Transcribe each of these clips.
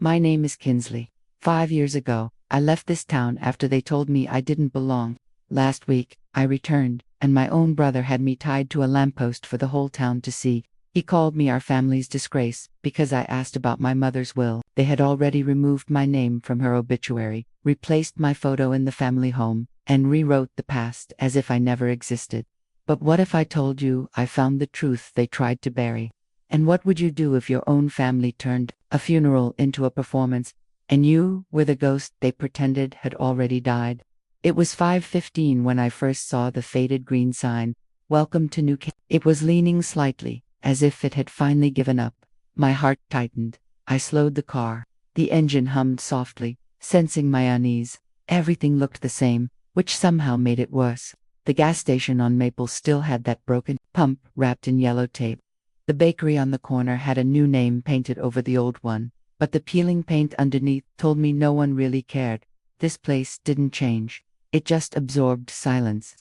My name is Kinsley. 5 years ago, I left this town after they told me I didn't belong. Last week, I returned, and my own brother had me tied to a lamppost for the whole town to see. He called me our family's disgrace, because I asked about my mother's will. They had already removed my name from her obituary, replaced my photo in the family home, and rewrote the past as if I never existed. But what if I told you I found the truth they tried to bury? And what would you do if your own family turned a funeral into a performance, and you were the ghost they pretended had already died? It was 5:15 when I first saw the faded green sign, "Welcome to New Ca-" It was leaning slightly, as if it had finally given up. My heart tightened. I slowed the car. The engine hummed softly, sensing my unease. Everything looked the same, which somehow made it worse. The gas station on Maple still had that broken pump wrapped in yellow tape. The bakery on the corner had a new name painted over the old one, but the peeling paint underneath told me no one really cared. This place didn't change. It just absorbed silence.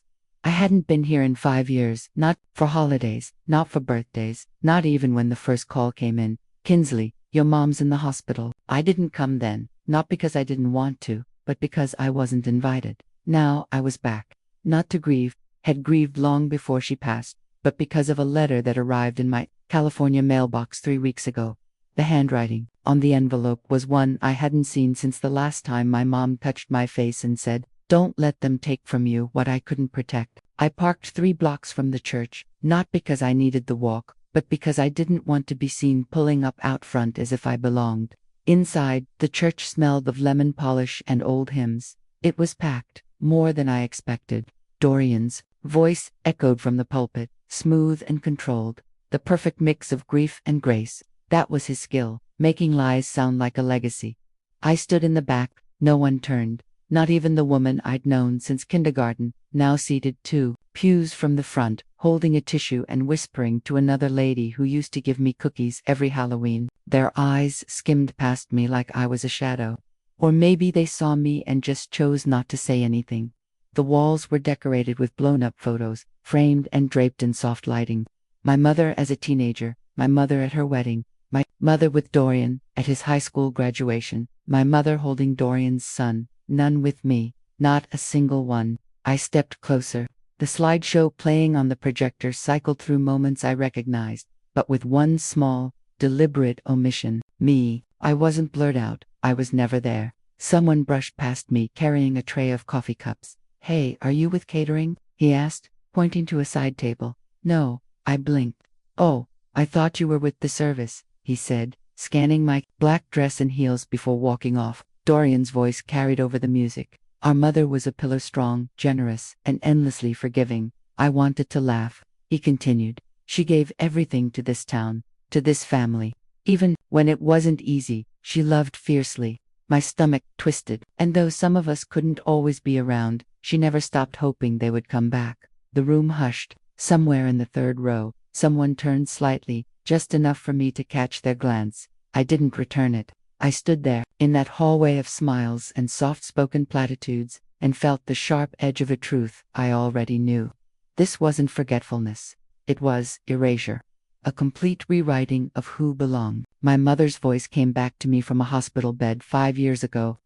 I hadn't been here in 5 years, not for holidays, not for birthdays, not even when the first call came in. "Kinsley, your mom's in the hospital." I didn't come then, not because I didn't want to, but because I wasn't invited. Now I was back. Not to grieve, had grieved long before she passed, but because of a letter that arrived in my California mailbox 3 weeks ago. The handwriting on the envelope was one I hadn't seen since the last time my mom touched my face and said, "Don't let them take from you what I couldn't protect." I parked 3 blocks from the church, not because I needed the walk, but because I didn't want to be seen pulling up out front as if I belonged. Inside, the church smelled of lemon polish and old hymns. It was packed, more than I expected. Dorian's voice echoed from the pulpit, smooth and controlled, the perfect mix of grief and grace. That was his skill, making lies sound like a legacy. I stood in the back. No one turned, not even the woman I'd known since kindergarten, now seated 2 pews from the front, holding a tissue and whispering to another lady who used to give me cookies every Halloween. Their eyes skimmed past me like I was a shadow. Or maybe they saw me and just chose not to say anything. The walls were decorated with blown-up photos, framed and draped in soft lighting. My mother as a teenager, my mother at her wedding, my mother with Dorian at his high school graduation, my mother holding Dorian's son, none with me, not a single one. I stepped closer. The slideshow playing on the projector cycled through moments I recognized, but with one small, deliberate omission. Me. I wasn't blurred out. I was never there. Someone brushed past me carrying a tray of coffee cups. "Hey, are you with catering?" he asked, pointing to a side table. "No," I blinked. "Oh, I thought you were with the service," he said, scanning my black dress and heels before walking off. Dorian's voice carried over the music. Our mother was a pillar strong, generous, and endlessly forgiving. I wanted to laugh. He continued. "She gave everything to this town, to this family. Even when it wasn't easy, she loved fiercely." My stomach twisted, and though some of us couldn't always be around, she never stopped hoping they would come back. The room hushed. Somewhere in the third row, someone turned slightly, just enough for me to catch their glance. I didn't return it. I stood there, in that hallway of smiles and soft-spoken platitudes, and felt the sharp edge of a truth I already knew. This wasn't forgetfulness. It was erasure. A complete rewriting of who belonged. My mother's voice came back to me from a hospital bed 5 years ago.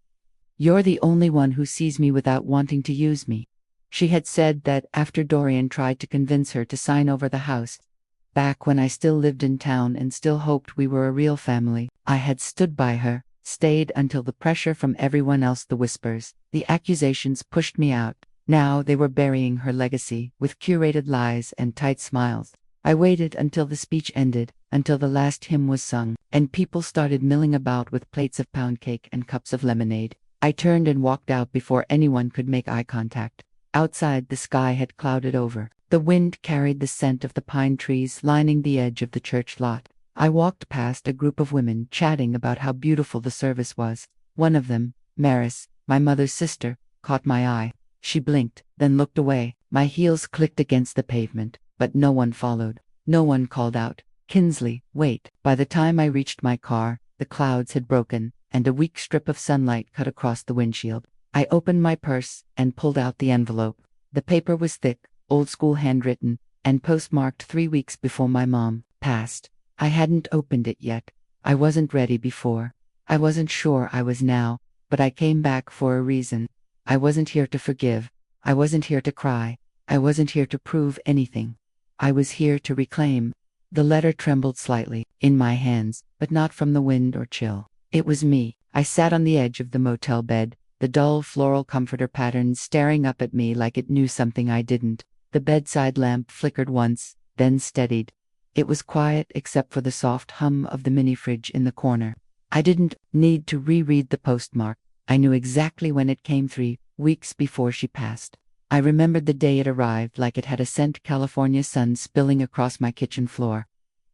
"You're the only one who sees me without wanting to use me." She had said that after Dorian tried to convince her to sign over the house. Back when I still lived in town and still hoped we were a real family, I had stood by her, stayed until the pressure from everyone else, the whispers, the accusations pushed me out. Now they were burying her legacy with curated lies and tight smiles. I waited until the speech ended, until the last hymn was sung, and people started milling about with plates of pound cake and cups of lemonade. I turned and walked out before anyone could make eye contact. Outside, the sky had clouded over. The wind carried the scent of the pine trees lining the edge of the church lot. I walked past a group of women chatting about how beautiful the service was. One of them, Maris, my mother's sister, caught my eye. She blinked, then looked away. My heels clicked against the pavement, but no one followed. No one called out, "Kinsley, wait." By the time I reached my car, the clouds had broken, and a weak strip of sunlight cut across the windshield. I opened my purse and pulled out the envelope. The paper was thick, old-school handwritten, and postmarked 3 weeks before my mom passed. I hadn't opened it yet. I wasn't ready before. I wasn't sure I was now, but I came back for a reason. I wasn't here to forgive. I wasn't here to cry. I wasn't here to prove anything. I was here to reclaim. The letter trembled slightly in my hands, but not from the wind or chill. It was me. I sat on the edge of the motel bed, the dull floral comforter pattern staring up at me like it knew something I didn't. The bedside lamp flickered once, then steadied. It was quiet except for the soft hum of the mini fridge in the corner. I didn't need to reread the postmark. I knew exactly when it came 3 weeks before she passed. I remembered the day it arrived like it had a scent California sun spilling across my kitchen floor.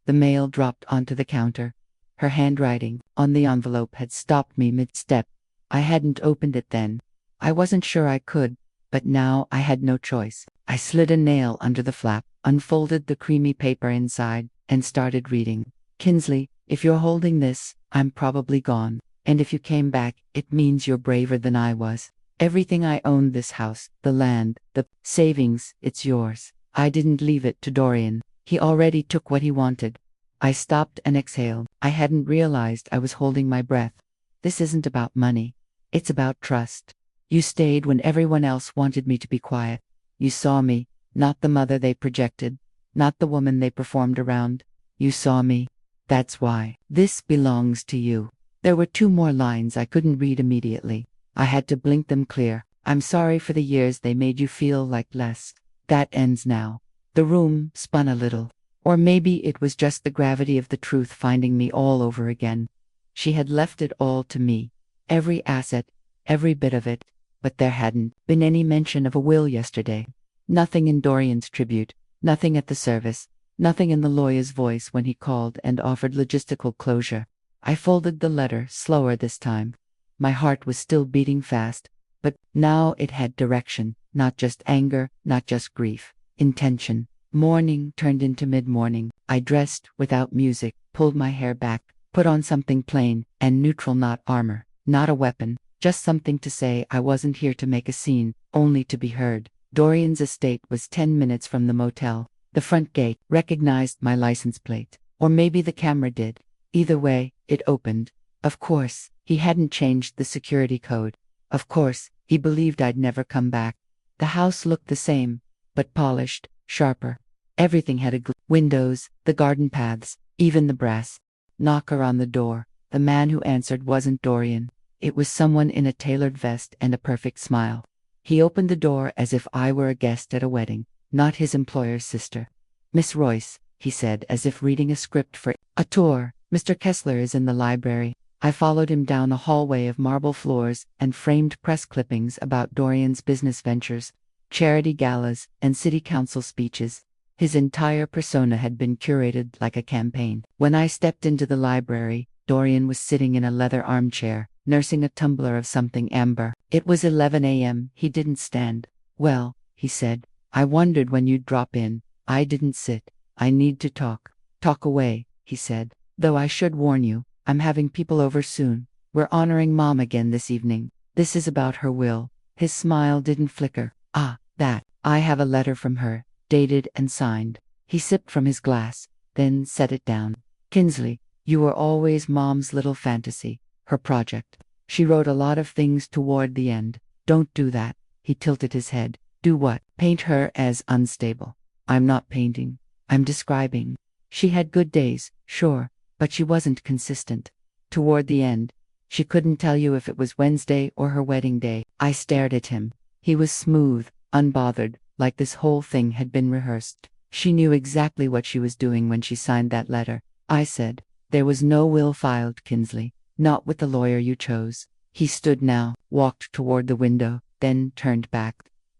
The mail dropped onto the counter. Her handwriting on the envelope had stopped me mid-step. I hadn't opened it then. I wasn't sure I could, but now I had no choice. I slid a nail under the flap, unfolded the creamy paper inside, and started reading. Kinsley, if you're holding this, I'm probably gone. And if you came back, it means you're braver than I was. Everything I owned, this house, the land, the savings, it's yours. I didn't leave it to Dorian. He already took what he wanted. I stopped and exhaled. I hadn't realized I was holding my breath. This isn't about money. It's about trust. You stayed when everyone else wanted me to be quiet. You saw me, not the mother they projected, not the woman they performed around. You saw me. That's why. This belongs to you. There were 2 more lines I couldn't read immediately. I had to blink them clear. I'm sorry for the years they made you feel like less. That ends now. The room spun a little. Or maybe it was just the gravity of the truth finding me all over again. She had left it all to me. Every asset, every bit of it. But there hadn't been any mention of a will yesterday. Nothing in Dorian's tribute. Nothing at the service. Nothing in the lawyer's voice when he called and offered logistical closure. I folded the letter slower this time. My heart was still beating fast, but now it had direction, not just anger, not just grief, intention. Morning turned into mid-morning. I dressed without music, pulled my hair back, put on something plain and neutral, not armor, not a weapon, just something to say I wasn't here to make a scene, only to be heard. Dorian's estate was 10 minutes from the motel. The front gate recognized my license plate, or maybe the camera did. Either way, it opened. Of course, he hadn't changed the security code. Of course, he believed I'd never come back. The house looked the same, but polished, sharper. Everything had windows, the garden paths, even the brass knocker on the door. The man who answered wasn't Dorian. It was someone in a tailored vest and a perfect smile. He opened the door as if I were a guest at a wedding, not his employer's sister. Miss Royce, he said, as if reading a script for a tour. Mr. Kessler is in the library. I followed him down a hallway of marble floors and framed press clippings about Dorian's business ventures, charity galas, and city council speeches. His entire persona had been curated like a campaign. When I stepped into the library, Dorian was sitting in a leather armchair, nursing a tumbler of something amber. It was 11 a.m. He didn't stand. Well, he said, I wondered when you'd drop in. I didn't sit. I need to talk. Talk away, he said. Though I should warn you, I'm having people over soon. We're honoring Mom again this evening. This is about her will. His smile didn't flicker. Ah, that. I have a letter from her, dated and signed. He sipped from his glass, then set it down. Kinsley, you were always Mom's little fantasy, her project. She wrote a lot of things toward the end. Don't do that. He tilted his head. Do what? Paint her as unstable. I'm not painting. I'm describing. She had good days, sure, but she wasn't consistent. Toward the end, she couldn't tell you if it was Wednesday or her wedding day. I stared at him. He was smooth, unbothered, like this whole thing had been rehearsed. She knew exactly what she was doing when she signed that letter. I said, there was no will filed, Kinsley, not with the lawyer you chose. He stood now, walked toward the window, then turned back.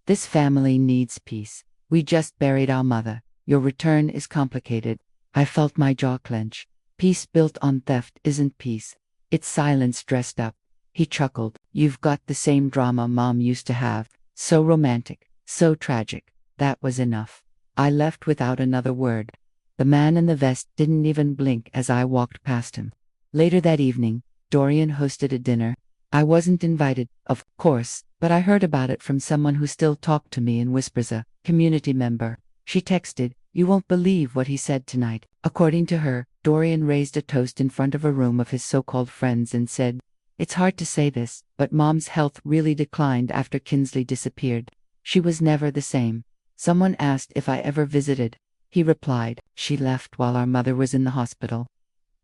This family needs peace. We just buried our mother. Your return is complicated. I felt my jaw clench. Peace built on theft isn't peace. It's silence dressed up. He chuckled. You've got the same drama Mom used to have. So romantic, so tragic. That was enough. I left without another word. The man in the vest didn't even blink as I walked past him. Later that evening, Dorian hosted a dinner. I wasn't invited, of course, but I heard about it from someone who still talked to me in whispers, a community member. She texted, you won't believe what he said tonight. According to her, Dorian raised a toast in front of a room of his so-called friends and said, "It's hard to say this, but Mom's health really declined after Kinsley disappeared. She was never the same. Someone asked if I ever visited. He replied, she left while our mother was in the hospital."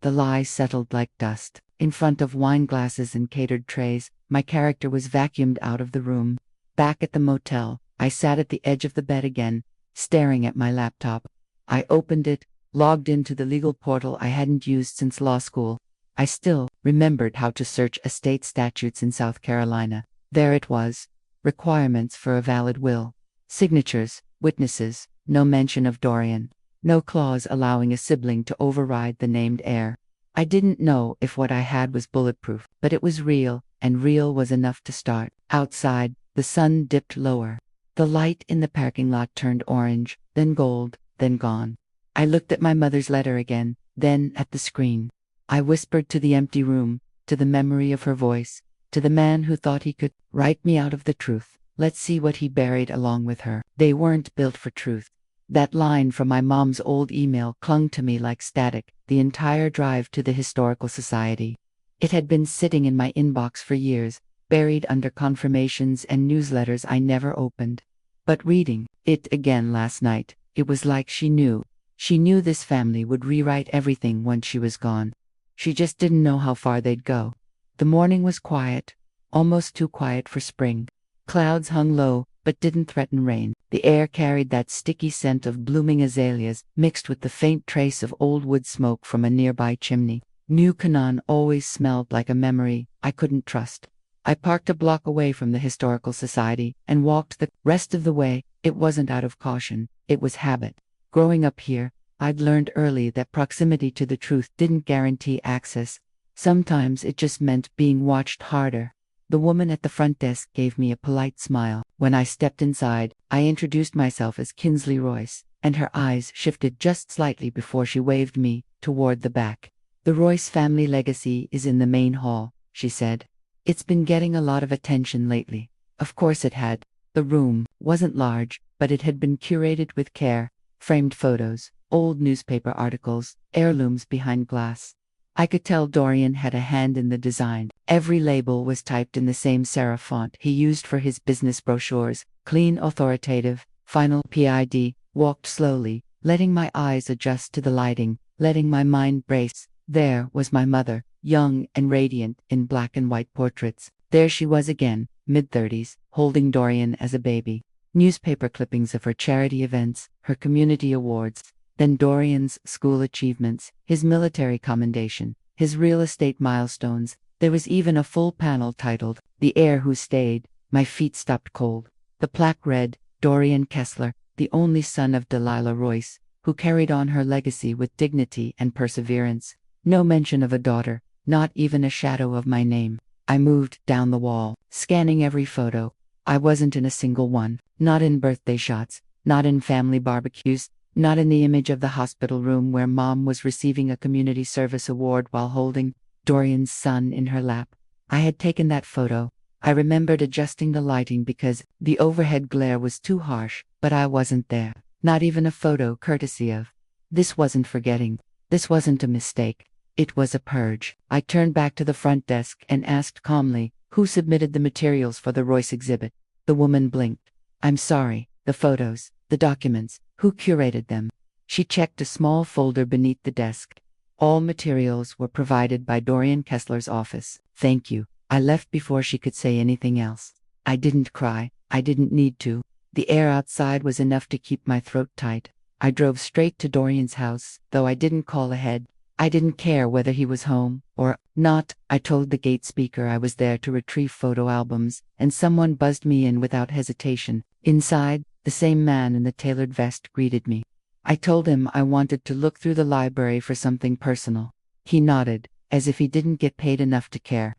The lie settled like dust. In front of wine glasses and catered trays, my character was vacuumed out of the room. Back at the motel, I sat at the edge of the bed again, staring at my laptop. I opened it, logged into the legal portal I hadn't used since law school. I still remembered how to search estate statutes in South Carolina. There it was. Requirements for a valid will. Signatures, witnesses, no mention of Dorian. No clause allowing a sibling to override the named heir. I didn't know if what I had was bulletproof, but it was real, and real was enough to start. Outside, the sun dipped lower. The light in the parking lot turned orange, then gold, then gone. I looked at my mother's letter again, then at the screen. I whispered to the empty room, to the memory of her voice, to the man who thought he could write me out of the truth. Let's see what he buried along with her. They weren't built for truth. That line from my mom's old email clung to me like static, the entire drive to the Historical Society. It had been sitting in my inbox for years, buried under confirmations and newsletters I never opened. But reading it again last night, it was like she knew. She knew this family would rewrite everything once she was gone. She just didn't know how far they'd go. The morning was quiet, almost too quiet for spring. Clouds hung low, but didn't threaten rain. The air carried that sticky scent of blooming azaleas, mixed with the faint trace of old wood smoke from a nearby chimney. New Canaan always smelled like a memory I couldn't trust. I parked a block away from the Historical Society and walked the rest of the way. It wasn't out of caution, it was habit. Growing up here, I'd learned early that proximity to the truth didn't guarantee access. Sometimes it just meant being watched harder. The woman at the front desk gave me a polite smile. When I stepped inside, I introduced myself as Kinsley Royce, and her eyes shifted just slightly before she waved me toward the back. "The Royce family legacy is in the main hall," she said. "It's been getting a lot of attention lately." Of course it had. The room wasn't large, but it had been curated with care. Framed photos, old newspaper articles, heirlooms behind glass. I could tell Dorian had a hand in the design. Every label was typed in the same serif font he used for his business brochures, clean, authoritative, final PID. Walked slowly, letting my eyes adjust to the lighting, letting my mind brace. There was my mother, young and radiant in black and white portraits. There she was again, mid-30s, holding Dorian as a baby. Newspaper clippings of her charity events, her community awards, then Dorian's school achievements, his military commendation, his real estate milestones. There was even a full panel titled, "The Heir Who Stayed." My feet stopped cold. The plaque read, "Dorian Kessler, the only son of Delilah Royce, who carried on her legacy with dignity and perseverance." No mention of a daughter, not even a shadow of my name. I moved down the wall, scanning every photo. I wasn't in a single one, not in birthday shots, not in family barbecues, not in the image of the hospital room where Mom was receiving a community service award while holding Dorian's son in her lap. I had taken that photo. I remembered adjusting the lighting because the overhead glare was too harsh, but I wasn't there. Not even a photo courtesy of. This wasn't forgetting. This wasn't a mistake. It was a purge. I turned back to the front desk and asked calmly, "Who submitted the materials for the Royce exhibit?" The woman blinked. "I'm sorry, the photos, the documents, who curated them?" She checked a small folder beneath the desk. "All materials were provided by Dorian Kessler's office. Thank you." I left before she could say anything else. I didn't cry. I didn't need to. The air outside was enough to keep my throat tight. I drove straight to Dorian's house, though I didn't call ahead. I didn't care whether he was home or not. I told the gate speaker I was there to retrieve photo albums, and someone buzzed me in without hesitation. Inside, the same man in the tailored vest greeted me. I told him I wanted to look through the library for something personal. He nodded, as if he didn't get paid enough to care.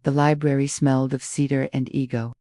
The library smelled of cedar and ego.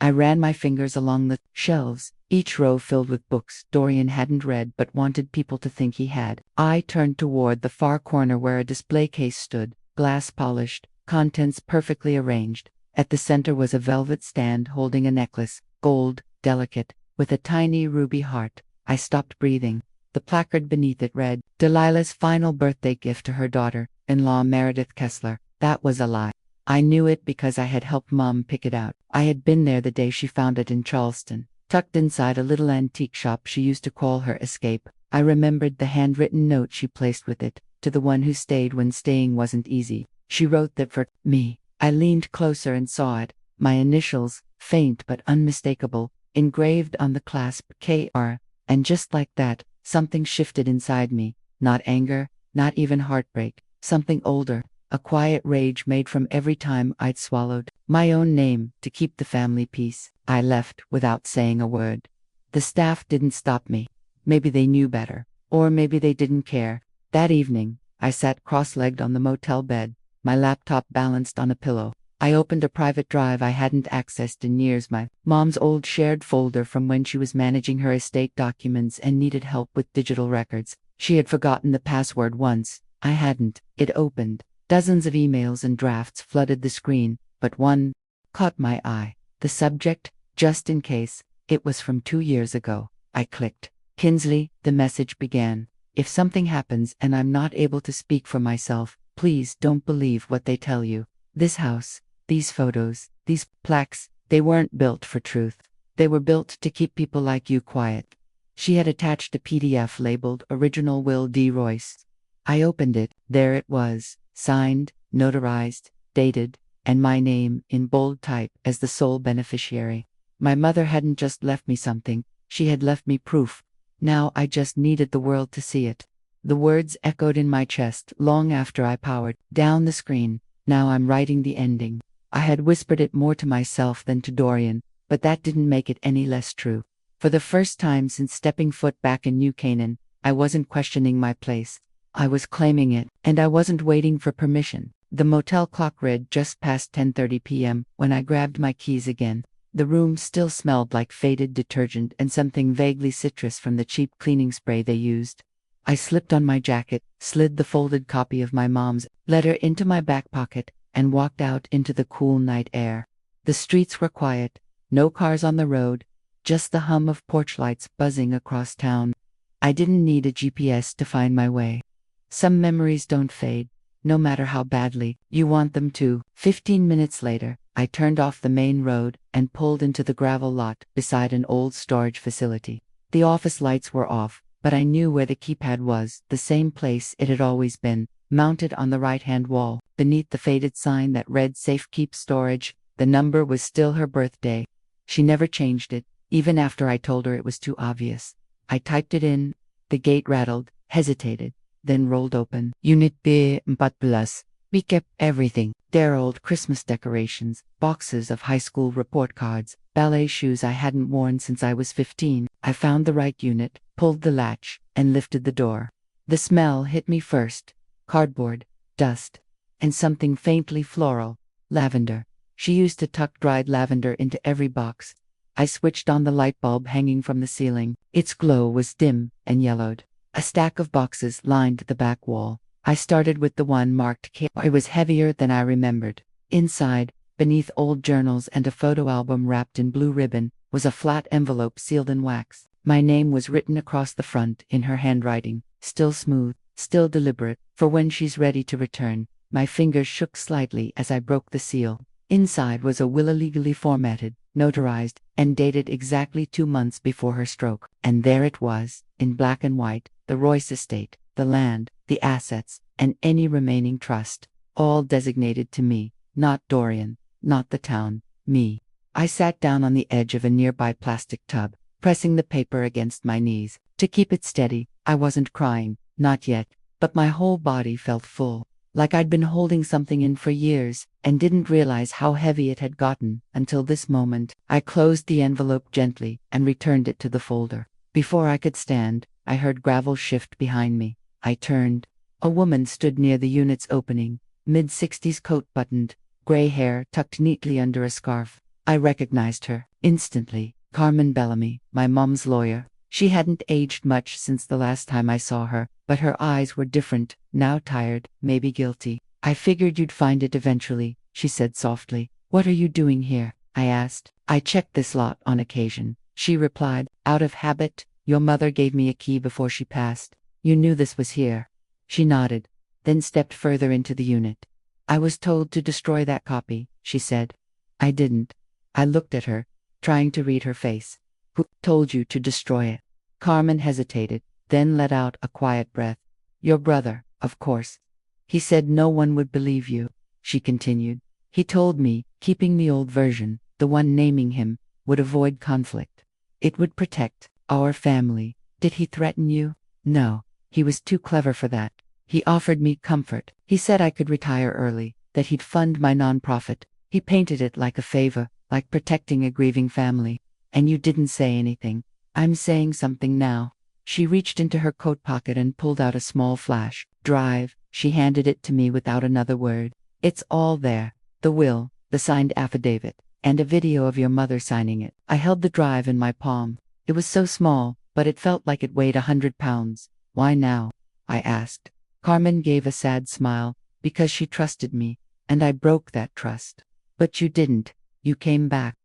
I ran my fingers along the shelves, each row filled with books Dorian hadn't read but wanted people to think he had. I turned toward the far corner where a display case stood, glass polished, contents perfectly arranged. At the center was a velvet stand holding a necklace, gold, delicate, with a tiny ruby heart. I stopped breathing. The placard beneath it read, Delilah's final birthday gift to her daughter-in-law Meredith Kessler. That was a lie. I knew it because I had helped Mom pick it out. I had been there the day she found it in Charleston, tucked inside a little antique shop she used to call her escape. I remembered the handwritten note she placed with it, to the one who stayed when staying wasn't easy. She wrote that for me. I leaned closer and saw it, my initials, faint but unmistakable, engraved on the clasp KR, and just like that, something shifted inside me. Not anger, not even heartbreak, something older, a quiet rage made from every time I'd swallowed my own name to keep the family peace. I left without saying a word. The staff didn't stop me. Maybe they knew better, or maybe they didn't care. That evening, I sat cross-legged on the motel bed, my laptop balanced on a pillow. I opened a private drive I hadn't accessed in years, my mom's old shared folder from when she was managing her estate documents and needed help with digital records. She had forgotten the password once. I hadn't. It opened. Dozens of emails and drafts flooded the screen, but one caught my eye. The subject, just in case, it was from 2 years ago. I clicked. Kinsley, the message began. If something happens and I'm not able to speak for myself, please don't believe what they tell you. This house, these photos, these plaques, they weren't built for truth. They were built to keep people like you quiet. She had attached a PDF labeled Original Will D. Royce. I opened it. There it was, signed, notarized, dated, and my name in bold type as the sole beneficiary. My mother hadn't just left me something, she had left me proof. Now I just needed the world to see it. The words echoed in my chest long after I powered down the screen. Now I'm writing the ending. I had whispered it more to myself than to Dorian, but that didn't make it any less true. For the first time since stepping foot back in New Canaan, I wasn't questioning my place. I was claiming it, and I wasn't waiting for permission. The motel clock read just past 10:30 p.m. when I grabbed my keys again. The room still smelled like faded detergent and something vaguely citrus from the cheap cleaning spray they used. I slipped on my jacket, slid the folded copy of my mom's letter into my back pocket, and walked out into the cool night air. The streets were quiet, no cars on the road, just the hum of porch lights buzzing across town. I didn't need a GPS to find my way. Some memories don't fade, no matter how badly you want them to. 15 minutes later, I turned off the main road and pulled into the gravel lot beside an old storage facility. The office lights were off, but I knew where the keypad was, the same place it had always been, mounted on the right-hand wall, beneath the faded sign that read Safe Keep Storage. The number was still her birthday. She never changed it, even after I told her it was too obvious. I typed it in. The gate rattled, hesitated, then rolled open. Unit B14. We kept everything. Their old Christmas decorations, boxes of high school report cards, ballet shoes I hadn't worn since I was 15. I found the right unit, pulled the latch, and lifted the door. The smell hit me first. Cardboard, dust, and something faintly floral. Lavender. She used to tuck dried lavender into every box. I switched on the light bulb hanging from the ceiling. Its glow was dim and yellowed. A stack of boxes lined the back wall. I started with the one marked K. It was heavier than I remembered. Inside, beneath old journals and a photo album wrapped in blue ribbon, was a flat envelope sealed in wax. My name was written across the front in her handwriting, still smooth, still deliberate, for when she's ready to return. My fingers shook slightly as I broke the seal. Inside was a will illegally formatted, notarized, and dated exactly 2 months before her stroke. And there it was, in black and white, the Royce estate, the land, the assets, and any remaining trust, all designated to me, not Dorian, not the town, me. I sat down on the edge of a nearby plastic tub, pressing the paper against my knees. To keep it steady, I wasn't crying, not yet, but my whole body felt full, like I'd been holding something in for years, and didn't realize how heavy it had gotten until this moment. I closed the envelope gently and returned it to the folder. Before I could stand, I heard gravel shift behind me. I turned. A woman stood near the unit's opening, mid-60s, coat buttoned, gray hair tucked neatly under a scarf. I recognized her instantly. Carmen Bellamy, my mom's lawyer. She hadn't aged much since the last time I saw her, but her eyes were different, now tired, maybe guilty. I figured you'd find it eventually, she said softly. What are you doing here? I asked. I checked this lot on occasion, she replied, out of habit, Your mother gave me a key before she passed. You knew this was here. She nodded, then stepped further into the unit. I was told to destroy that copy, she said. I didn't. I looked at her, trying to read her face. Who told you to destroy it? Carmen hesitated, then let out a quiet breath. Your brother, of course. He said no one would believe you, she continued. He told me, keeping the old version, the one naming him, would avoid conflict. It would protect our family. Did he threaten you? No, he was too clever for that. He offered me comfort. He said I could retire early, that he'd fund my nonprofit. He painted it like a favor, like protecting a grieving family. And you didn't say anything. I'm saying something now. She reached into her coat pocket and pulled out a small flash drive. She handed it to me without another word. It's all there. The will, the signed affidavit, and a video of your mother signing it. I held the drive in my palm. It was so small, but it felt like it weighed 100 pounds. Why now? I asked. Carmen gave a sad smile, because she trusted me, and I broke that trust. But you didn't. You came back.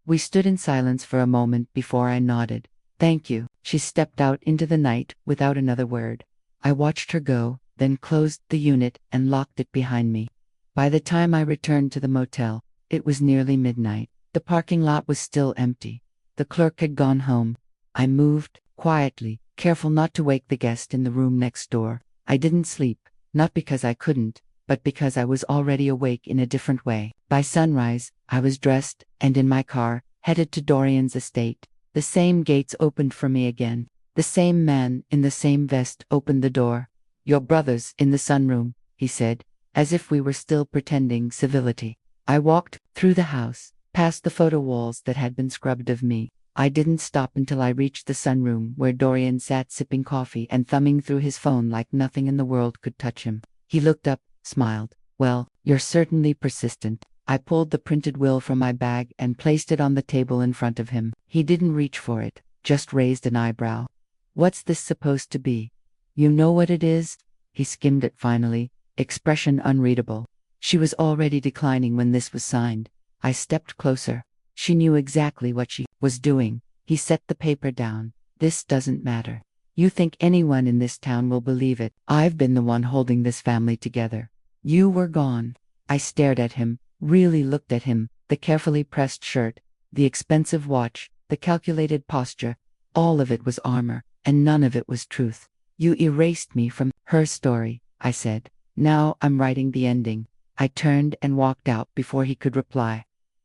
We stood in silence for a moment before I nodded. Thank you. She stepped out into the night without another word. I watched her go, then closed the unit and locked it behind me. By the time I returned to the motel, it was nearly midnight. The parking lot was still empty. The clerk had gone home. I moved, quietly, careful not to wake the guest in the room next door. I didn't sleep, not because I couldn't, but because I was already awake in a different way. By sunrise, I was dressed, and in my car, headed to Dorian's estate. The same gates opened for me again. The same man in the same vest opened the door. Your brother's in the sunroom, he said, as if we were still pretending civility. I walked through the house, past the photo walls that had been scrubbed of me. I didn't stop until I reached the sunroom where Dorian sat sipping coffee and thumbing through his phone like nothing in the world could touch him. He looked up, smiled. Well, you're certainly persistent. I pulled the printed will from my bag and placed it on the table in front of him. He didn't reach for it, just raised an eyebrow. What's this supposed to be? You know what it is? He skimmed it finally, expression unreadable. She was already declining when this was signed. I stepped closer. She knew exactly what she was doing. He set the paper down. This doesn't matter. You think anyone in this town will believe it? I've been the one holding this family together. You were gone. I stared at him, really looked at him, the carefully pressed shirt, the expensive watch, the calculated posture. All of it was armor, and none of it was truth. You erased me from her story, I said. Now I'm writing the ending. I turned and walked out before he could reply.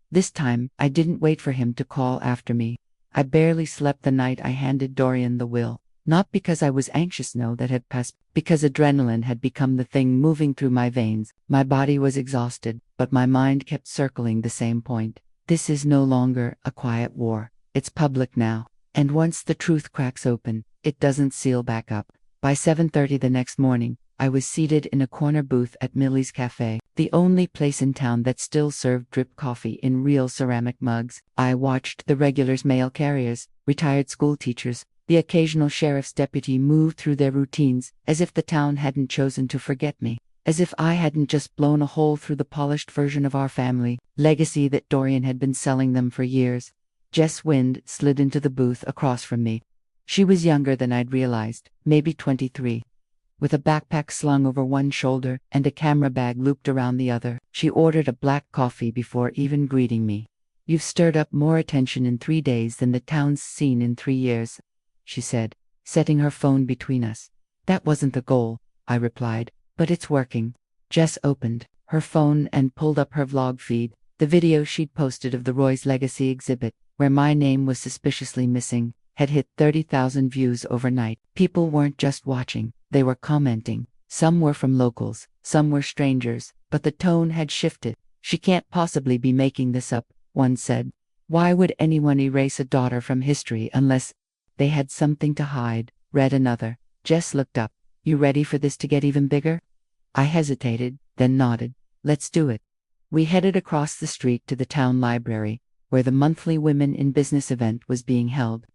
This time, I didn't wait for him to call after me. I barely slept the night I handed Dorian the will. Not because I was anxious, no, that had passed, because adrenaline had become the thing moving through my veins. My body was exhausted, but my mind kept circling the same point. This is no longer a quiet war. It's public now. And once the truth cracks open, it doesn't seal back up. By 7:30 the next morning, I was seated in a corner booth at Millie's Cafe, the only place in town that still served drip coffee in real ceramic mugs. I watched the regulars, mail carriers, retired school teachers, the occasional sheriff's deputy move through their routines, as if the town hadn't chosen to forget me, as if I hadn't just blown a hole through the polished version of our family legacy that Dorian had been selling them for years. Jess Wind slid into the booth across from me. She was younger than I'd realized, maybe 23. With a backpack slung over one shoulder and a camera bag looped around the other, she ordered a black coffee before even greeting me. You've stirred up more attention in 3 days than the town's seen in 3 years, she said, setting her phone between us. That wasn't the goal, I replied, but it's working. Jess opened her phone and pulled up her vlog feed, the video she'd posted of the Roy's Legacy exhibit, where my name was suspiciously missing, had hit 30,000 views overnight. People weren't just watching, they were commenting. Some were from locals, some were strangers, but the tone had shifted. She can't possibly be making this up, one said. Why would anyone erase a daughter from history unless they had something to hide, read another. Jess looked up. You ready for this to get even bigger? I hesitated, then nodded. Let's do it. We headed across the street to the town library, where the monthly Women in Business event was being held.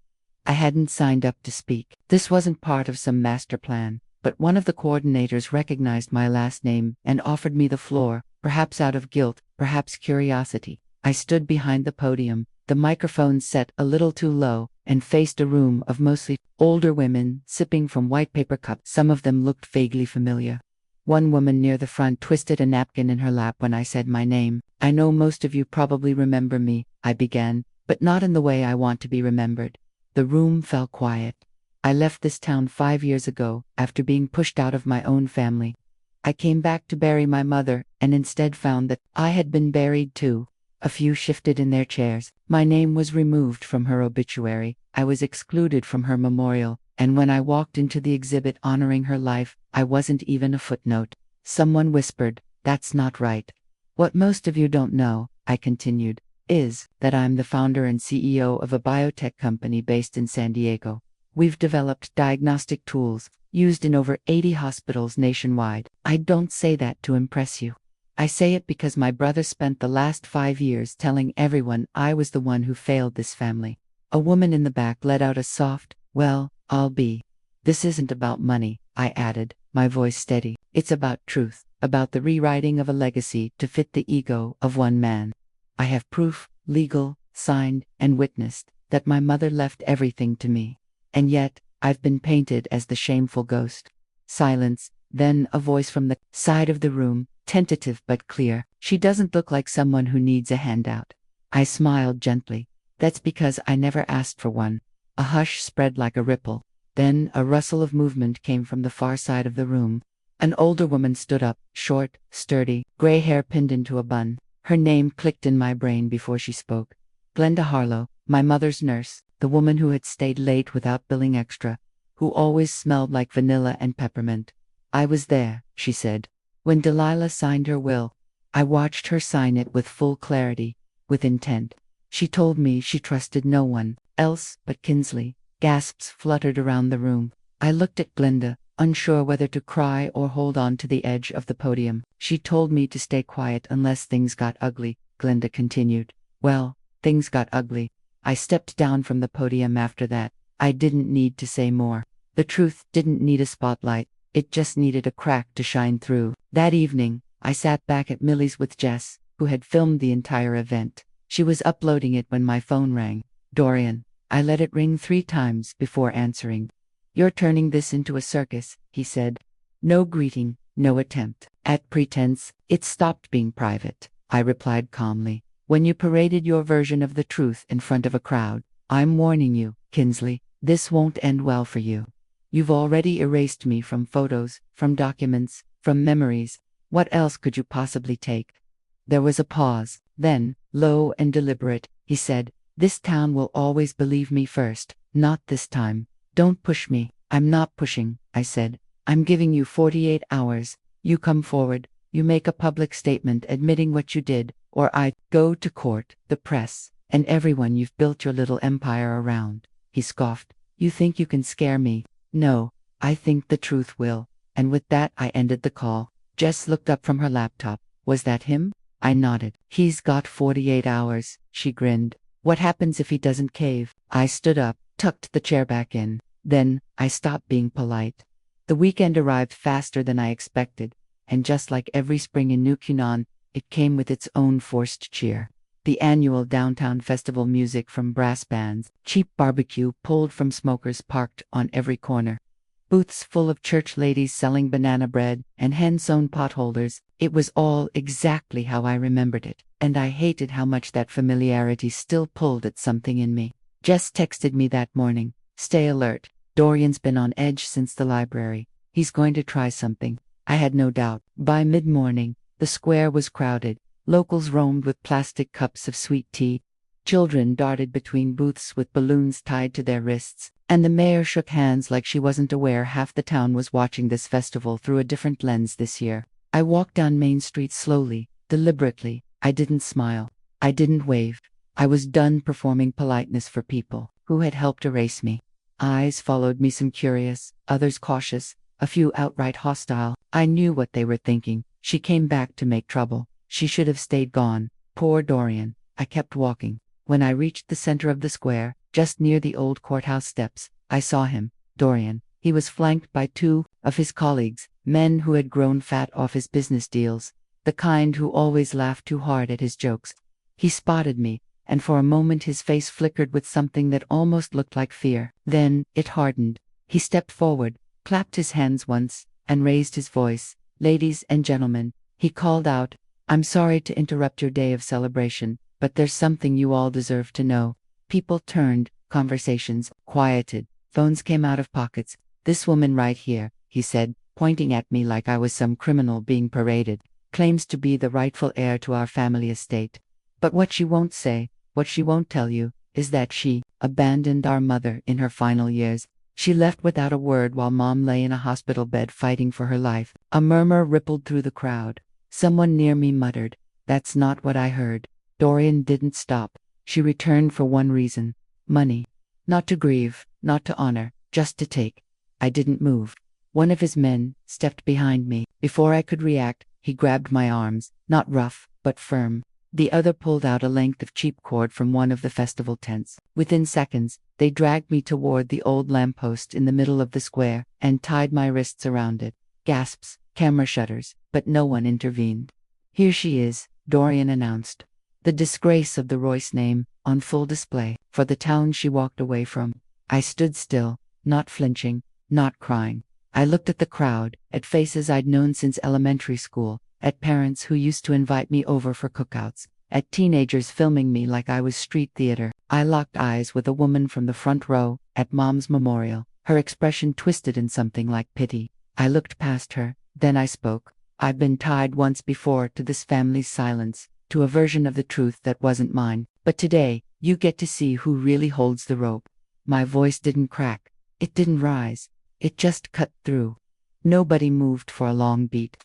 I hadn't signed up to speak. This wasn't part of some master plan, but one of the coordinators recognized my last name and offered me the floor, perhaps out of guilt, perhaps curiosity. I stood behind the podium, the microphone set a little too low, and faced a room of mostly older women sipping from white paper cups. Some of them looked vaguely familiar. One woman near the front twisted a napkin in her lap when I said my name. "I know most of you probably remember me," I began, "but not in the way I want to be remembered." The room fell quiet. "I left this town 5 years ago, after being pushed out of my own family. I came back to bury my mother, and instead found that I had been buried too." A few shifted in their chairs. My name was removed from her obituary. I was excluded from her memorial, and when I walked into the exhibit honoring her life, I wasn't even a footnote. Someone whispered, "That's not right." "What most of you don't know," I continued, "is that I'm the founder and CEO of a biotech company based in San Diego. We've developed diagnostic tools used in over 80 hospitals nationwide. I don't say that to impress you. I say it because my brother spent the last 5 years telling everyone I was the one who failed this family." A woman in the back let out a soft, "Well, I'll be." "This isn't about money," I added, my voice steady. "It's about truth, about the rewriting of a legacy to fit the ego of one man. I have proof, legal, signed, and witnessed, that my mother left everything to me. And yet, I've been painted as the shameful ghost." Silence, then a voice from the side of the room, tentative but clear. "She doesn't look like someone who needs a handout." I smiled gently. "That's because I never asked for one." A hush spread like a ripple. Then a rustle of movement came from the far side of the room. An older woman stood up, short, sturdy, gray hair pinned into a bun. Her name clicked in my brain before she spoke. Glenda Harlow, my mother's nurse, the woman who had stayed late without billing extra, who always smelled like vanilla and peppermint. "I was there," she said, "when Delilah signed her will. I watched her sign it with full clarity, with intent. She told me she trusted no one else but Kinsley." Gasps fluttered around the room. I looked at Glenda, unsure whether to cry or hold on to the edge of the podium. "She told me to stay quiet unless things got ugly," Glenda continued. "Well, things got ugly. I stepped down from the podium after that. I didn't need to say more. The truth didn't need a spotlight. It just needed a crack to shine through." That evening, I sat back at Millie's with Jess, who had filmed the entire event. She was uploading it when my phone rang. "Dorian." I let it ring 3 times before answering. "You're turning this into a circus," he said. "No greeting, no attempt at pretense. It stopped being private," I replied calmly, "when you paraded your version of the truth in front of a crowd. I'm warning you, Kinsley, this won't end well for you. You've already erased me from photos, from documents, from memories. What else could you possibly take?" There was a pause. Then, low and deliberate, he said, "This town will always believe me first. Not this time. Don't push me." "I'm not pushing," I said. "I'm giving you 48 hours. You come forward, you make a public statement admitting what you did, or I go to court, the press, and everyone you've built your little empire around." He scoffed. "You think you can scare me? No, I think the truth will." And with that I ended the call. Jess looked up from her laptop. "Was that him?" I nodded. "He's got 48 hours, she grinned. "What happens if he doesn't cave?" I stood up, tucked the chair back in. Then, I stopped being polite. The weekend arrived faster than I expected, and just like every spring in New Cunan, it came with its own forced cheer. The annual downtown festival music from brass bands, cheap barbecue pulled from smokers parked on every corner, booths full of church ladies selling banana bread and hand-sewn potholders. It was all exactly how I remembered it, and I hated how much that familiarity still pulled at something in me. Jess texted me that morning, "Stay alert. Dorian's been on edge since the library. He's going to try something." I had no doubt. By mid-morning, the square was crowded. Locals roamed with plastic cups of sweet tea. Children darted between booths with balloons tied to their wrists, and the mayor shook hands like she wasn't aware half the town was watching this festival through a different lens this year. I walked down Main Street slowly, deliberately. I didn't smile. I didn't wave. I was done performing politeness for people who had helped erase me. Eyes followed me, some curious, others cautious, a few outright hostile. I knew what they were thinking. She came back to make trouble. She should have stayed gone. Poor Dorian. I kept walking. When I reached the center of the square, just near the old courthouse steps, I saw him, Dorian. He was flanked by 2 of his colleagues, men who had grown fat off his business deals, the kind who always laughed too hard at his jokes. He spotted me, and for a moment his face flickered with something that almost looked like fear. Then, it hardened. He stepped forward, clapped his hands once, and raised his voice. "Ladies and gentlemen," he called out, "I'm sorry to interrupt your day of celebration, but there's something you all deserve to know." People turned, conversations quieted, phones came out of pockets. "This woman right here," he said, pointing at me like I was some criminal being paraded, "claims to be the rightful heir to our family estate. But what she won't say, what she won't tell you, is that she abandoned our mother in her final years. She left without a word while Mom lay in a hospital bed fighting for her life." A murmur rippled through the crowd. Someone near me muttered, "That's not what I heard." Dorian didn't stop. "She returned for one reason: money. Not to grieve, not to honor, just to take." I didn't move. One of his men stepped behind me. Before I could react, he grabbed my arms, not rough, but firm. The other pulled out a length of cheap cord from one of the festival tents. Within seconds, they dragged me toward the old lamppost in the middle of the square and tied my wrists around it. Gasps, camera shutters, but no one intervened. "Here she is," Dorian announced. The disgrace of the Royce name, on full display, for the town she walked away from. I stood still, not flinching, not crying. I looked at the crowd, at faces I'd known since elementary school, at parents who used to invite me over for cookouts, at teenagers filming me like I was street theater. I locked eyes with a woman from the front row, at Mom's memorial, her expression twisted in something like pity. I looked past her, then I spoke. "I've been tied once before to this family's silence, to a version of the truth that wasn't mine, but today, you get to see who really holds the rope." My voice didn't crack. It didn't rise. It just cut through. Nobody moved for a long beat.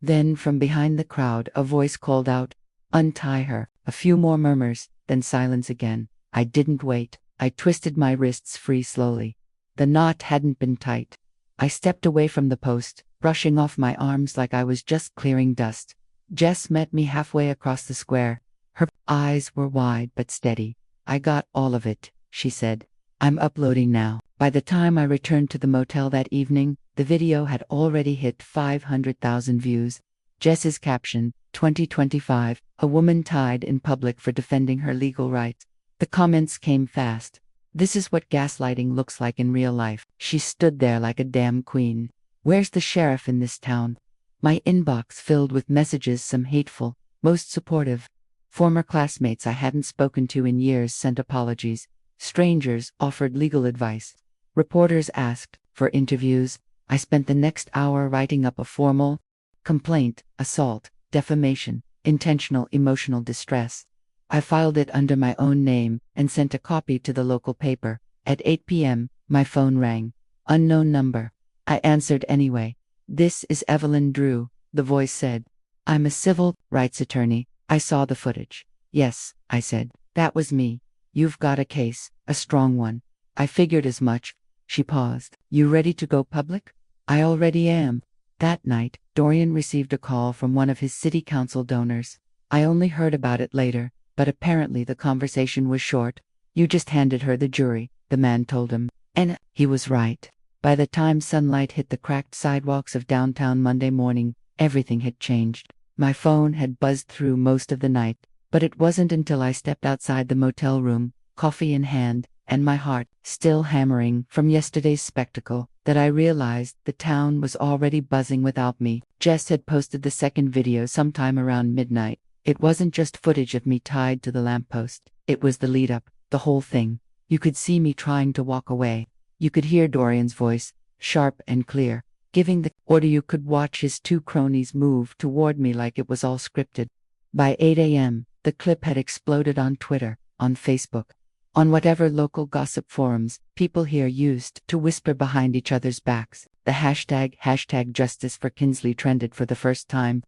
Then, from behind the crowd, a voice called out, "Untie her." A few more murmurs, then silence again. I didn't wait. I twisted my wrists free slowly. The knot hadn't been tight. I stepped away from the post, brushing off my arms like I was just clearing dust. Jess met me halfway across the square. Her eyes were wide but steady. "I got all of it," she said. "I'm uploading now." By the time I returned to the motel that evening, the video had already hit 500,000 views. Jess's caption, 2025, "A woman tied in public for defending her legal rights." The comments came fast. "This is what gaslighting looks like in real life." She stood there like a damn queen. "Where's the sheriff in this town?" My inbox filled with messages, some hateful, most supportive. Former classmates I hadn't spoken to in years sent apologies. Strangers offered legal advice. Reporters asked for interviews. I spent the next hour writing up a formal complaint: assault, defamation, intentional emotional distress. I filed it under my own name and sent a copy to the local paper. At 8 p.m., my phone rang. Unknown number. I answered anyway. "This is Evelyn Drew," the voice said. "I'm a civil rights attorney. I saw the footage." "Yes," I said. "That was me. You've got a case, a strong one." "I figured as much." She paused. "You ready to go public?" "I already am." That night, Dorian received a call from one of his city council donors. I only heard about it later, but apparently the conversation was short. "You just handed her the jury," the man told him. And he was right. By the time sunlight hit the cracked sidewalks of downtown Monday morning, everything had changed. My phone had buzzed through most of the night, but it wasn't until I stepped outside the motel room, coffee in hand, and my heart still hammering from yesterday's spectacle, that I realized the town was already buzzing without me. Jess had posted the second video sometime around midnight. It wasn't just footage of me tied to the lamppost. It was the lead-up, the whole thing. You could see me trying to walk away. You could hear Dorian's voice, sharp and clear, giving the order. You could watch his two cronies move toward me like it was all scripted. By 8 a.m., the clip had exploded on Twitter, on Facebook, on whatever local gossip forums people here used to whisper behind each other's backs. The hashtag Justice for Kinsley trended for the first time.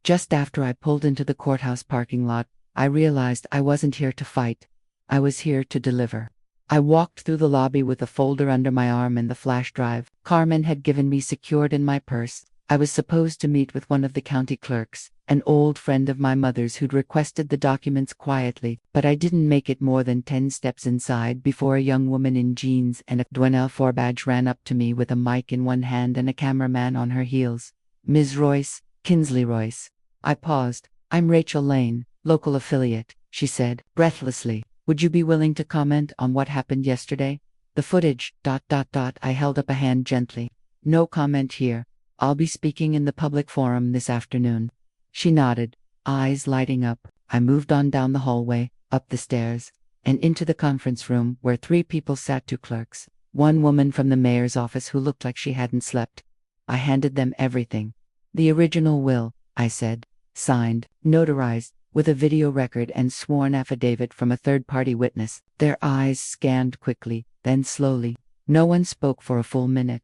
Just after I pulled into the courthouse parking lot, I realized I wasn't here to fight. I was here to deliver. I walked through the lobby with a folder under my arm and the flash drive Carmen had given me secured in my purse. I was supposed to meet with one of the county clerks, an old friend of my mother's who'd requested the documents quietly, but I didn't make it more than 10 steps inside before a young woman in jeans and a Dwennell badge ran up to me with a mic in one hand and a cameraman on her heels. "Ms. Royce, Kinsley Royce." I paused. "I'm Rachel Lane, local affiliate." she said, breathlessly. Would you be willing to comment on what happened yesterday? The footage, ... I held up a hand gently. No comment here. I'll be speaking in the public forum this afternoon. She nodded, eyes lighting up. I moved on down the hallway, up the stairs, and into the conference room where 3 people sat, 2 clerks, one woman from the mayor's office who looked like she hadn't slept. I handed them everything. The original will, I said, signed, notarized, with a video record and sworn affidavit from a third-party witness. Their eyes scanned quickly, then slowly. No one spoke for a full minute.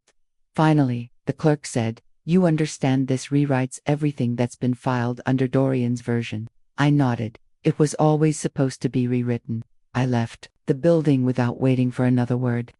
Finally, the clerk said, "You understand this rewrites everything that's been filed under Dorian's version?" I nodded. It was always supposed to be rewritten. I left the building without waiting for another word.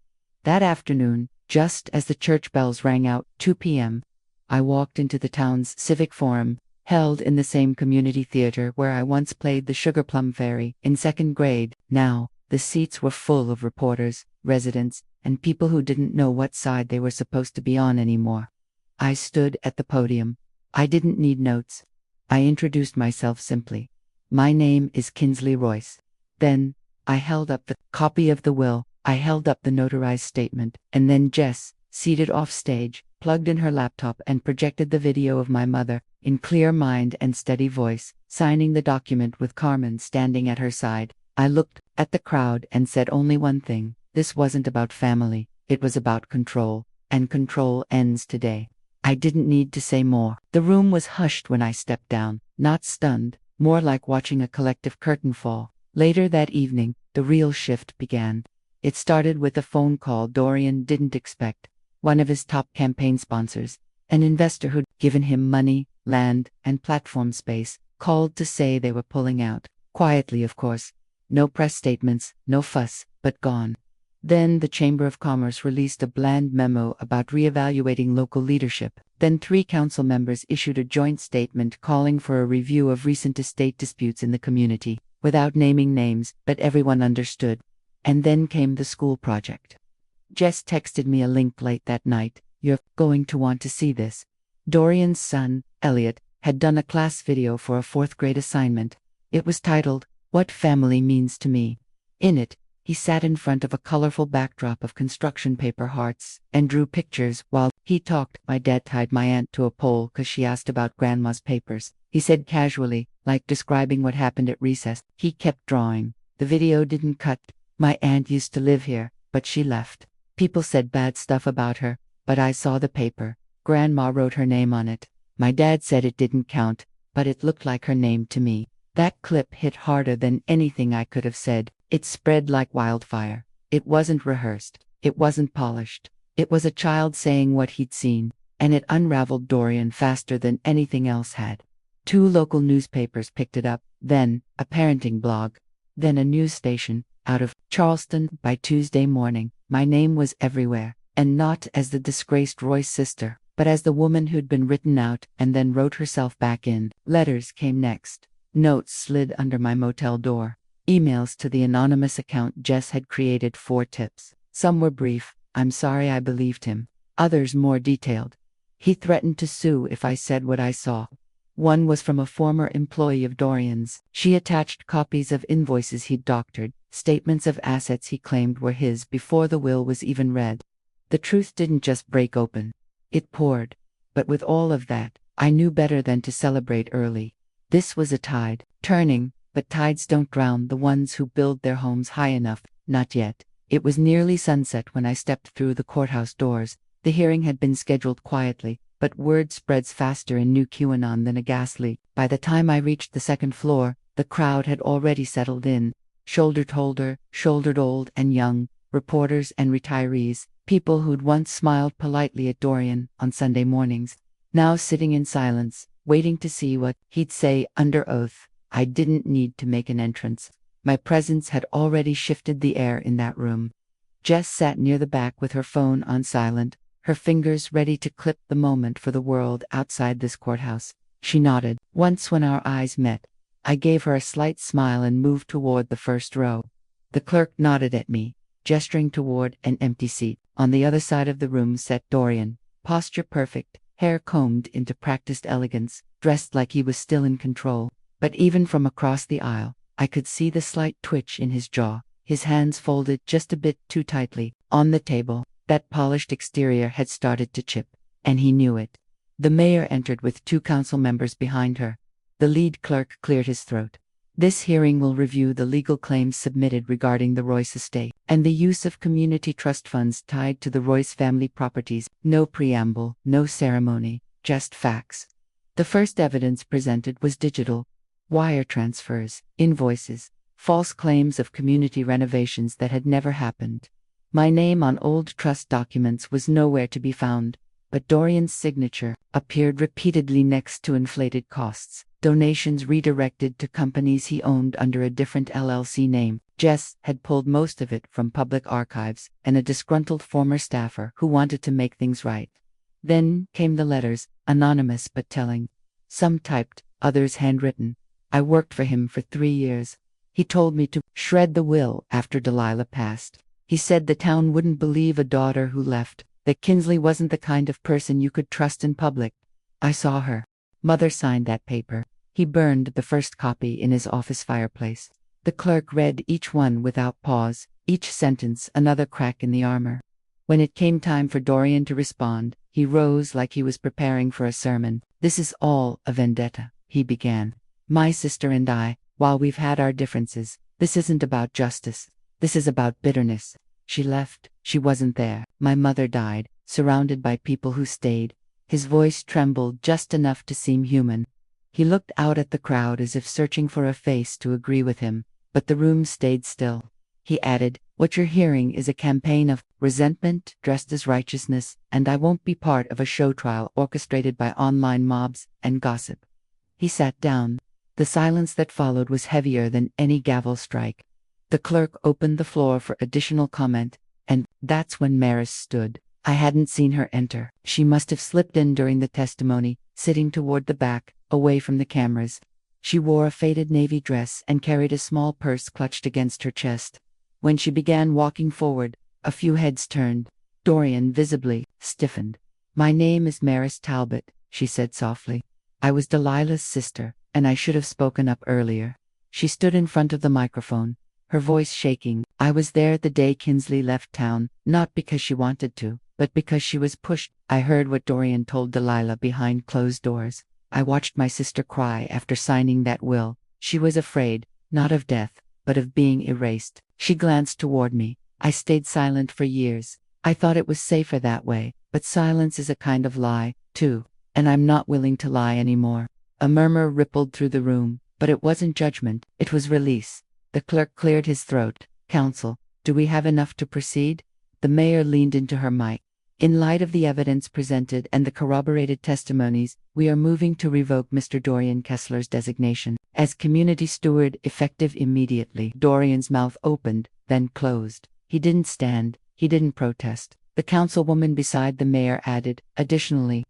That afternoon, just as the church bells rang out, 2 p.m., I walked into the town's civic forum, held in the same community theater where I once played the Sugar Plum Fairy in 2nd grade. Now, the seats were full of reporters, residents, and people who didn't know what side they were supposed to be on anymore. I stood at the podium. I didn't need notes. I introduced myself simply. My name is Kinsley Royce. Then, I held up the copy of the will, I held up the notarized statement, and then Jess, seated off stage, plugged in her laptop and projected the video of my mother, in clear mind and steady voice, signing the document with Carmen standing at her side. I looked at the crowd and said only one thing: this wasn't about family, it was about control, and control ends today. I didn't need to say more. The room was hushed when I stepped down, not stunned, more like watching a collective curtain fall. Later that evening, the real shift began. It started with a phone call Dorian didn't expect. One of his top campaign sponsors, an investor who'd given him money, land, and platform space, called to say they were pulling out. Quietly, of course. No press statements, no fuss, but gone. Then the Chamber of Commerce released a bland memo about reevaluating local leadership. Then 3 council members issued a joint statement calling for a review of recent estate disputes in the community, without naming names, but everyone understood. And then came the school project. Jess texted me a link late that night. "You're going to want to see this." Dorian's son, Elliot, had done a class video for a 4th grade assignment. It was titled, "What Family Means to Me." In it, he sat in front of a colorful backdrop of construction paper hearts and drew pictures while he talked. My dad tied my aunt to a pole 'cause she asked about Grandma's papers. He said casually, like describing what happened at recess, he kept drawing. The video didn't cut. My aunt used to live here, but she left. People said bad stuff about her, but I saw the paper. Grandma wrote her name on it. My dad said it didn't count, but it looked like her name to me. That clip hit harder than anything I could have said. It spread like wildfire. It wasn't rehearsed. It wasn't polished. It was a child saying what he'd seen, and it unraveled Dorian faster than anything else had. 2 local newspapers picked it up, then a parenting blog, then a news station out of Charleston. By Tuesday morning, my name was everywhere, and not as the disgraced Royce sister, but as the woman who'd been written out and then wrote herself back in. Letters came next. Notes slid under my motel door. Emails to the anonymous account Jess had created. 4 tips. Some were brief, "I'm sorry I believed him." Others more detailed. He threatened to sue if I said what I saw. One was from a former employee of Dorian's. She attached copies of invoices he'd doctored, statements of assets he claimed were his before the will was even read. The truth didn't just break open. It poured. But with all of that, I knew better than to celebrate early. This was a tide, turning, but tides don't drown the ones who build their homes high enough. Not yet. It was nearly sunset when I stepped through the courthouse doors. The hearing had been scheduled quietly, but word spreads faster in New QAnon than a gas leak. By the time I reached the 2nd floor, the crowd had already settled in. Shouldered old and young, reporters and retirees, people who'd once smiled politely at Dorian on Sunday mornings, now sitting in silence, waiting to see what he'd say under oath. I didn't need to make an entrance. My presence had already shifted the air in that room. Jess sat near the back with her phone on silent, her fingers ready to clip the moment for the world outside this courthouse. She nodded. Once when our eyes met, I gave her a slight smile and moved toward the 1st row. The clerk nodded at me, gesturing toward an empty seat. On the other side of the room sat Dorian, posture perfect, hair combed into practiced elegance, dressed like he was still in control. But even from across the aisle, I could see the slight twitch in his jaw, his hands folded just a bit too tightly. On the table, that polished exterior had started to chip, and he knew it. The mayor entered with 2 council members behind her. The lead clerk cleared his throat. This hearing will review the legal claims submitted regarding the Royce estate and the use of community trust funds tied to the Royce family properties. No preamble, no ceremony, just facts. The first evidence presented was digital: wire transfers, invoices, false claims of community renovations that had never happened. My name on old trust documents was nowhere to be found, but Dorian's signature appeared repeatedly next to inflated costs, donations redirected to companies he owned under a different LLC name. Jess had pulled most of it from public archives, and a disgruntled former staffer who wanted to make things right. Then came the letters, anonymous but telling. Some typed, others handwritten. I worked for him for 3 years. He told me to shred the will after Delilah passed. He said the town wouldn't believe a daughter who left, that Kinsley wasn't the kind of person you could trust in public. I saw her. Mother signed that paper. He burned the first copy in his office fireplace. The clerk read each one without pause, each sentence another crack in the armor. When it came time for Dorian to respond, he rose like he was preparing for a sermon. "This is all a vendetta," he began. "My sister and I, while we've had our differences, this isn't about justice. This is about bitterness. She left, she wasn't there. My mother died, surrounded by people who stayed." His voice trembled just enough to seem human. He looked out at the crowd as if searching for a face to agree with him, but the room stayed still. He added, "What you're hearing is a campaign of resentment dressed as righteousness, and I won't be part of a show trial orchestrated by online mobs and gossip." He sat down. The silence that followed was heavier than any gavel strike. The clerk opened the floor for additional comment, and that's when Maris stood. I hadn't seen her enter. She must have slipped in during the testimony, sitting toward the back, away from the cameras. She wore a faded navy dress and carried a small purse clutched against her chest. When she began walking forward, a few heads turned. Dorian visibly stiffened. "My name is Maris Talbot," she said softly. "I was Delilah's sister, and I should have spoken up earlier." She stood in front of the microphone, her voice shaking. "I was there the day Kinsley left town, not because she wanted to, but because she was pushed." I heard what Dorian told Delilah behind closed doors. "I watched my sister cry after signing that will. She was afraid, not of death, but of being erased." She glanced toward me. "I stayed silent for years. I thought it was safer that way, but silence is a kind of lie, too, and I'm not willing to lie anymore." A murmur rippled through the room, but it wasn't judgment, it was release. The clerk cleared his throat. "Counsel, do we have enough to proceed?" The mayor leaned into her mic. "In light of the evidence presented and the corroborated testimonies, we are moving to revoke Mr. Dorian Kessler's designation as community steward effective immediately." Dorian's mouth opened, then closed. He didn't stand, he didn't protest. The councilwoman beside the mayor added, "Additionally,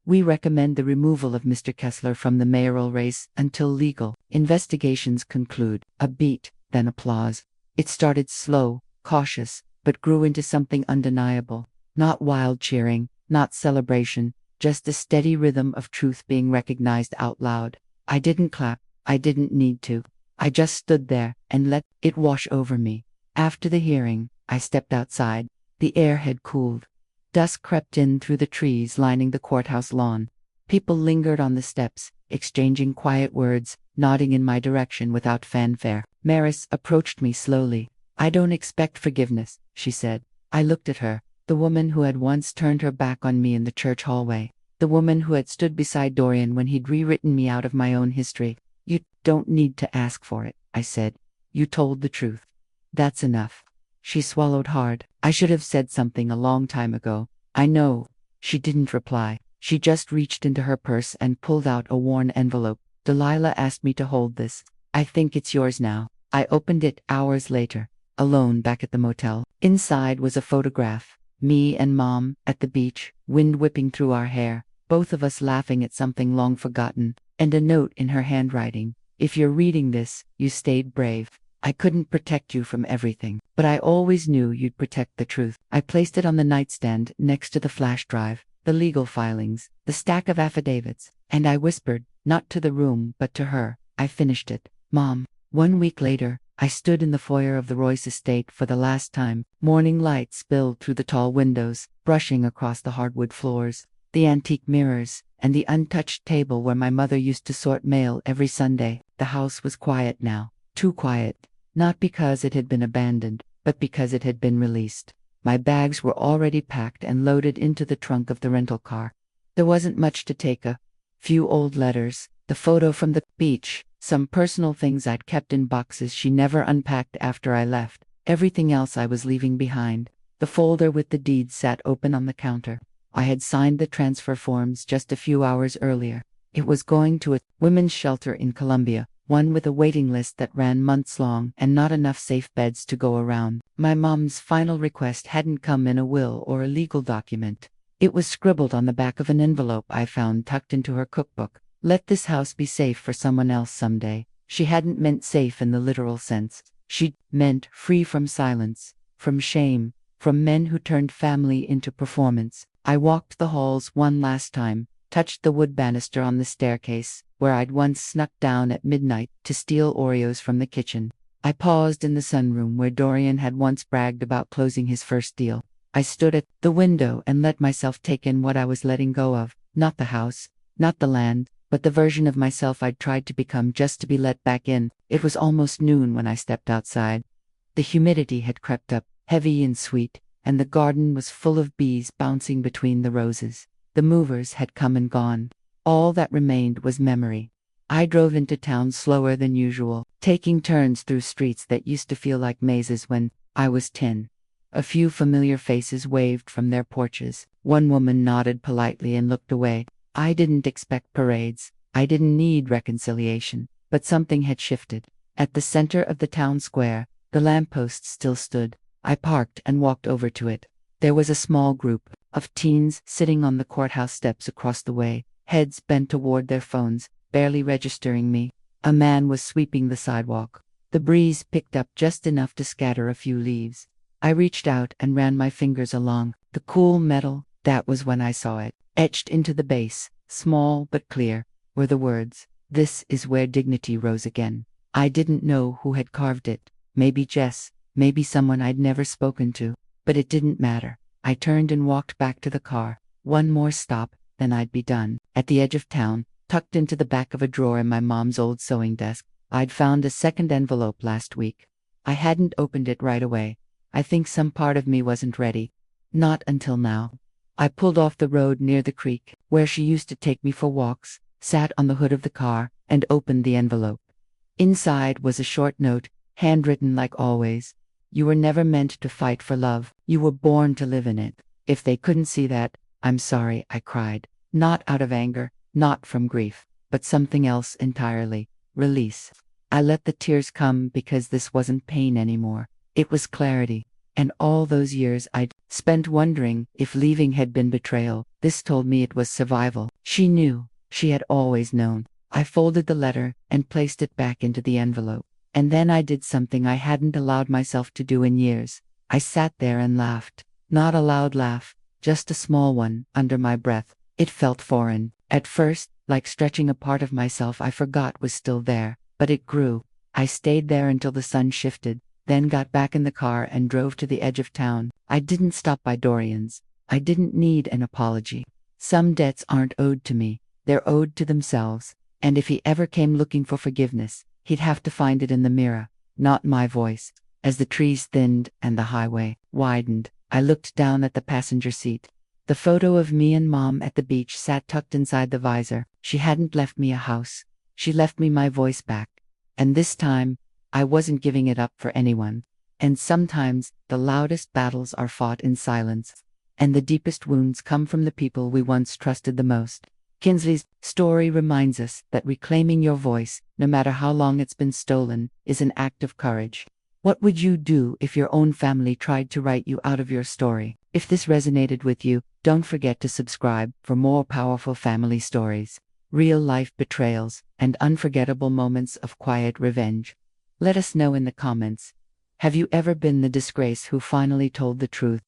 we recommend the removal of Mr. Kessler from the mayoral race until legal investigations conclude." A beat, then applause. It started slow, cautious, but grew into something undeniable. Not wild cheering, not celebration, just a steady rhythm of truth being recognized out loud. I didn't clap, I didn't need to. I just stood there and let it wash over me. After the hearing, I stepped outside. The air had cooled. Dusk crept in through the trees lining the courthouse lawn. People lingered on the steps, exchanging quiet words, nodding in my direction without fanfare. Maris approached me slowly. "I don't expect forgiveness," she said. I looked at her, the woman who had once turned her back on me in the church hallway, the woman who had stood beside Dorian when he'd rewritten me out of my own history. "You don't need to ask for it," I said. "You told the truth. That's enough." She swallowed hard. "I should have said something a long time ago." "I know." She didn't reply. She just reached into her purse and pulled out a worn envelope. "Delilah asked me to hold this. I think it's yours now." I opened it hours later, alone back at the motel. Inside was a photograph. Me and Mom, at the beach, wind whipping through our hair, both of us laughing at something long forgotten, and a note in her handwriting. "If you're reading this, you stayed brave. I couldn't protect you from everything, but I always knew you'd protect the truth." I placed it on the nightstand next to the flash drive, the legal filings, the stack of affidavits, and I whispered, not to the room but to her, "I finished it. Mom, 1 week later, I stood in the foyer of the Royce estate for the last time. Morning light spilled through the tall windows, brushing across the hardwood floors, the antique mirrors, and the untouched table where my mother used to sort mail every Sunday. The house was quiet now, too quiet, not because it had been abandoned, but because it had been released. My bags were already packed and loaded into the trunk of the rental car. There wasn't much to take, a few old letters, the photo from the beach, some personal things I'd kept in boxes she never unpacked after I left. Everything else I was leaving behind. The folder with the deeds sat open on the counter. I had signed the transfer forms just a few hours earlier. It was going to a women's shelter in Colombia, one with a waiting list that ran months long and not enough safe beds to go around. My mom's final request hadn't come in a will or a legal document. It was scribbled on the back of an envelope I found tucked into her cookbook. Let this house be safe for someone else someday. She hadn't meant safe in the literal sense. She meant free from silence, from shame, from men who turned family into performance. I walked the halls one last time, touched the wood banister on the staircase, where I'd once snuck down at midnight to steal Oreos from the kitchen. I paused in the sunroom where Dorian had once bragged about closing his first deal. I stood at the window and let myself take in what I was letting go of. Not the house, not the land, but the version of myself I'd tried to become just to be let back in. It was almost noon when I stepped outside. The humidity had crept up, heavy and sweet, and the garden was full of bees bouncing between the roses. The movers had come and gone. All that remained was memory. I drove into town slower than usual, taking turns through streets that used to feel like mazes when I was 10. A few familiar faces waved from their porches. One woman nodded politely and looked away. I didn't expect parades. I didn't need reconciliation. But something had shifted. At the center of the town square, the lamppost still stood. I parked and walked over to it. There was a small group of teens sitting on the courthouse steps across the way, heads bent toward their phones, barely registering me. A man was sweeping the sidewalk. The breeze picked up just enough to scatter a few leaves. I reached out and ran my fingers along the cool metal. That was when I saw it. Etched into the base, small but clear, were the words, "This is where dignity rose again." I didn't know who had carved it. Maybe Jess, maybe someone I'd never spoken to. But it didn't matter. I turned and walked back to the car. One more stop, then I'd be done. At the edge of town, tucked into the back of a drawer in my mom's old sewing desk, I'd found a second envelope last week. I hadn't opened it right away. I think some part of me wasn't ready. Not until now. I pulled off the road near the creek, where she used to take me for walks, sat on the hood of the car, and opened the envelope. Inside was a short note, handwritten like always. "You were never meant to fight for love. You were born to live in it." If they couldn't see that, I'm sorry, I cried. Not out of anger, not from grief, but something else entirely. Release. I let the tears come because this wasn't pain anymore. It was clarity. And all those years I'd spent wondering if leaving had been betrayal, this told me it was survival. She knew. She had always known. I folded the letter and placed it back into the envelope. And then I did something I hadn't allowed myself to do in years. I sat there and laughed. Not a loud laugh, just a small one, under my breath. It felt foreign. At first, like stretching a part of myself I forgot was still there. But it grew. I stayed there until the sun shifted, then got back in the car and drove to the edge of town. I didn't stop by Dorian's. I didn't need an apology. Some debts aren't owed to me. They're owed to themselves. And if he ever came looking for forgiveness, he'd have to find it in the mirror, not my voice. As the trees thinned and the highway widened, I looked down at the passenger seat. The photo of me and Mom at the beach sat tucked inside the visor. She hadn't left me a house. She left me my voice back. And this time, I wasn't giving it up for anyone. And sometimes, the loudest battles are fought in silence. And the deepest wounds come from the people we once trusted the most. Kinsley's story reminds us that reclaiming your voice, no matter how long it's been stolen, is an act of courage. What would you do if your own family tried to write you out of your story? If this resonated with you, don't forget to subscribe for more powerful family stories, real-life betrayals, and unforgettable moments of quiet revenge. Let us know in the comments. Have you ever been the disgrace who finally told the truth?